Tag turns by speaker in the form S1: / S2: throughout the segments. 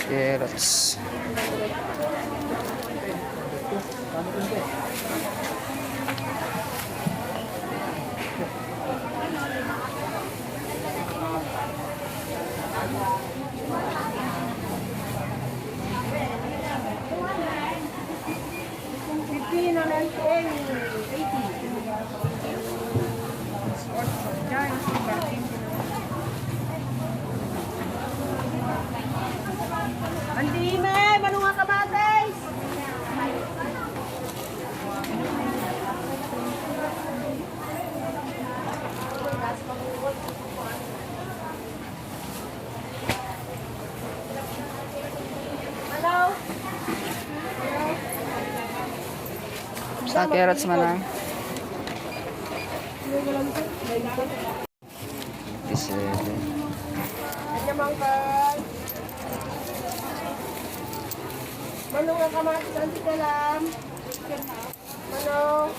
S1: Carrots.
S2: Andime, manunga kamatis. Hello.
S1: Sa carrots manang. 57.
S2: Kanya mangkal. Manunga kamatis anti kalam. Manong.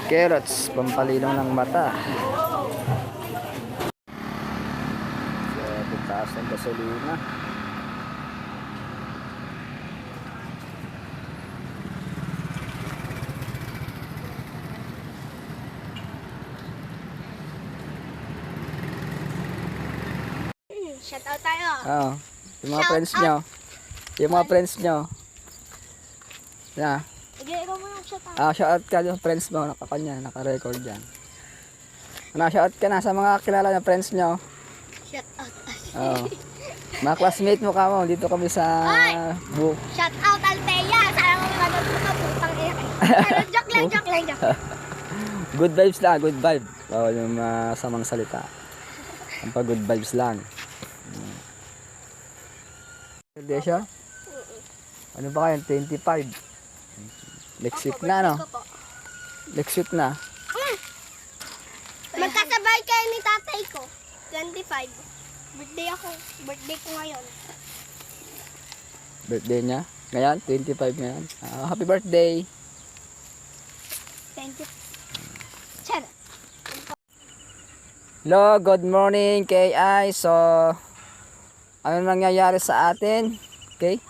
S1: Carrots, pampalinaw ng mata. Sa taas ng gasolina.
S2: Shout out tayo.
S1: Oo. Yung mga
S2: Shout
S1: friends
S2: out.
S1: nyo. Yung mga friends nyo. Na.
S2: Sige, ikaw mo yung shout out.
S1: Shout out ka yung friends mo. Nakakanya, naka-record yan. Shout out ka na sa mga kilala na friends nyo.
S2: Shout out.
S1: Oo. Mga classmate mo ka mo. Dito kami sa book.
S2: Shout out Althea. Sana mo manood ko putang ina. Joke lang, joke lang, joke.
S1: Good vibes lang, good vibe. Oo, yung samang salita. Ang pa good vibes lang. Hindi siya? Ano ba kayo? 25. Next week na, no? Next week na.
S2: Magkasabay kayo ni tatay ko. 25. Birthday ako. Birthday ko ngayon.
S1: Birthday niya. Ngayon, 25 ngayon. Happy birthday!
S2: Thank you. Chara.
S1: Hello, good morning, KI. So, ano nangyayari sa atin? Okay?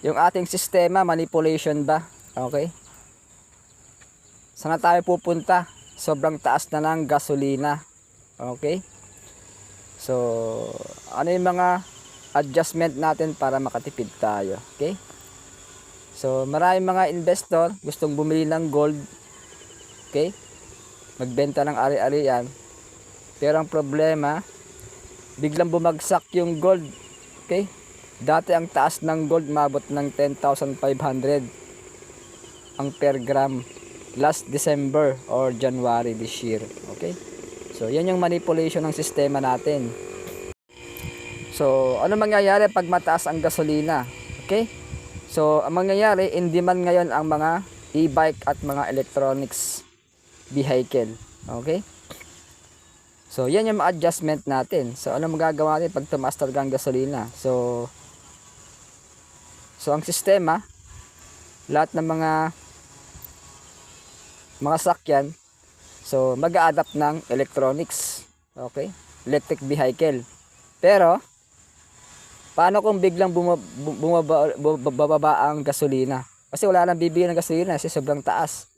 S1: Yung ating sistema, manipulation ba? Okay? Saan na tayo pupunta? Sobrang taas na ng gasolina. Okay? So, ano yung mga adjustment natin para makatipid tayo? Okay? So, maraming mga investor gustong bumili ng gold. Okay? Magbenta ng ari-arian. Pero ang problema, biglang bumagsak yung gold. Okay? Dati ang taas ng gold mabot ng 10,500 ang per gram last December or January this year. Okay? So, yan yung manipulation ng sistema natin. So, ano mangyayari pag mataas ang gasolina? Okay? So, ang mangyayari, in demand ngayon ang mga e-bike at mga electronics vehicle. Okay? So, yan yung adjustment natin. So, ano magagawa natin pag tumaas talaga ang gasolina? So, ang sistema, lahat ng mga sakyan, so, mag-a-adapt ng electronics. Okay? Electric vehicle. Pero, paano kung biglang bumaba ang gasolina? Kasi wala nang bibili ng gasolina kasi sobrang taas.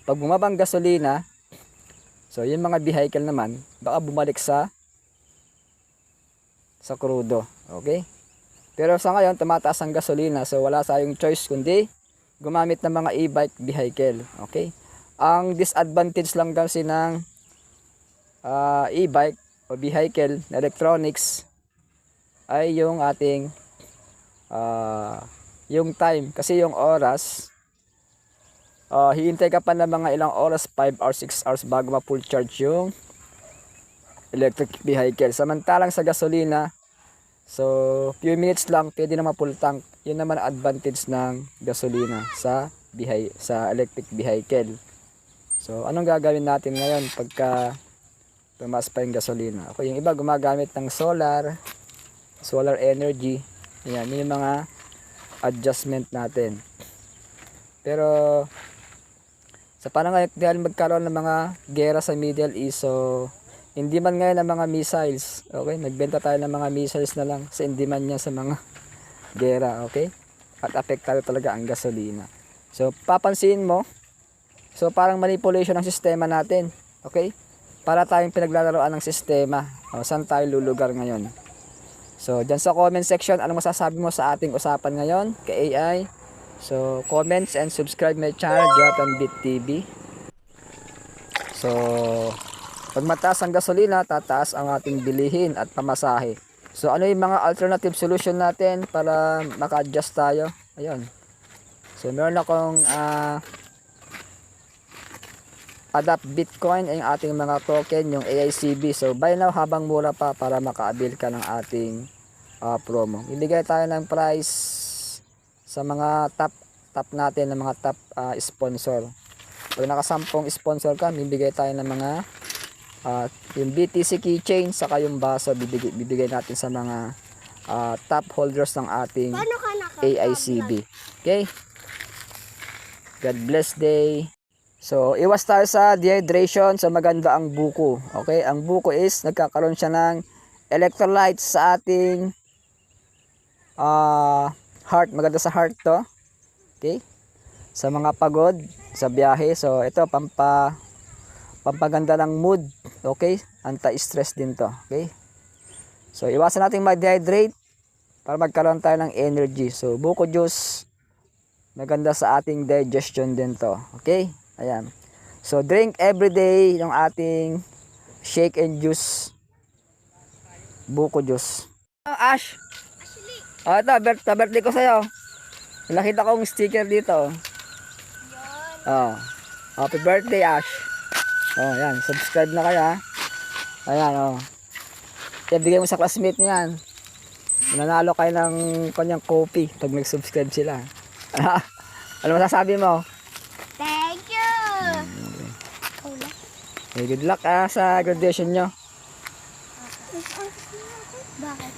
S1: Pag bumaba ang gasolina, so, yung mga vehicle naman, baka bumalik sa krudo. Okay? Pero sa ngayon, tumataas ang gasolina. So, wala tayong choice kundi gumamit ng mga e-bike vehicle. Okay? Ang disadvantage lang kasi ng e-bike o vehicle na electronics ay yung ating yung time. Kasi yung oras, hihintay ka pa ng mga ilang oras, 5 or 6 hours bago ma-full charge yung electric vehicle. Samantalang sa gasolina, so few minutes lang pwede na ma-full tank. Yun naman ang advantage ng gasolina sa electric vehicle. So anong gagawin natin ngayon pagka tumaas pa yung gasolina? Okay, yung iba gumagamit ng solar energy. Yan, yun yung mga adjustment natin. Pero sa panahon dahil magkaroon ng mga gera sa Middle East, so in demand ngayon ng mga missiles. Okay, nagbenta tayo ng mga missiles na lang sa in demand niya sa mga gera, okay? At apektado talaga ang gasolina. So, papansin mo, so parang manipulation ng sistema natin, okay? Para tayong pinaglalaroan ng sistema. O, saan tayo lulugar ngayon? So, dyan sa comment section, anong masasabi mo sa ating usapan ngayon kay AI? So, comments and subscribe my channel, Jonathan Bit TV. So, pag mataas ang gasolina, tataas ang ating bilihin at pamasahe. So, ano yung mga alternative solution natin para maka-adjust tayo? Ayun. So, meron akong Adapt Bitcoin ay ating mga token, yung AICB. So, buy now habang mura pa para maka-avail ka ng ating promo. Ibigay tayo ng price sa mga top natin, ng mga top sponsor. Pag nakasampung sponsor ka, bibigay tayo ng mga yung BTC keychain, saka yung baso, bibigay natin sa mga top holders ng ating
S2: Paano ka
S1: AICB. Okay? God bless day. So, iwas tayo sa dehydration. So, maganda ang buko. Okay? Ang buko is, nagkakaroon siya ng electrolytes sa ating heart. Maganda sa heart to. Okay? Sa mga pagod, sa biyahe. So, ito, pampaganda ng mood. Okay? Anti-stress din to. Okay? So, iwasan natin mag-dehydrate para magkaroon tayo ng energy. So, buko juice, maganda sa ating digestion din to. Okay? Ayan. So, drink everyday yung ating shake and juice. Buko juice. Oh, Ash. Oh, ito, birthday ko sa'yo. Nakita kong sticker dito. Oh. Happy birthday, Ash. Oh, yan. Subscribe na kayo, ha. Ayan, oh. Bigay mo sa classmate niyo yan. Nanalo kayo ng kanyang copy pag nag-subscribe sila. Ano masasabi mo?
S2: Thank you!
S1: Okay, good luck sa graduation nyo.
S2: Bakit?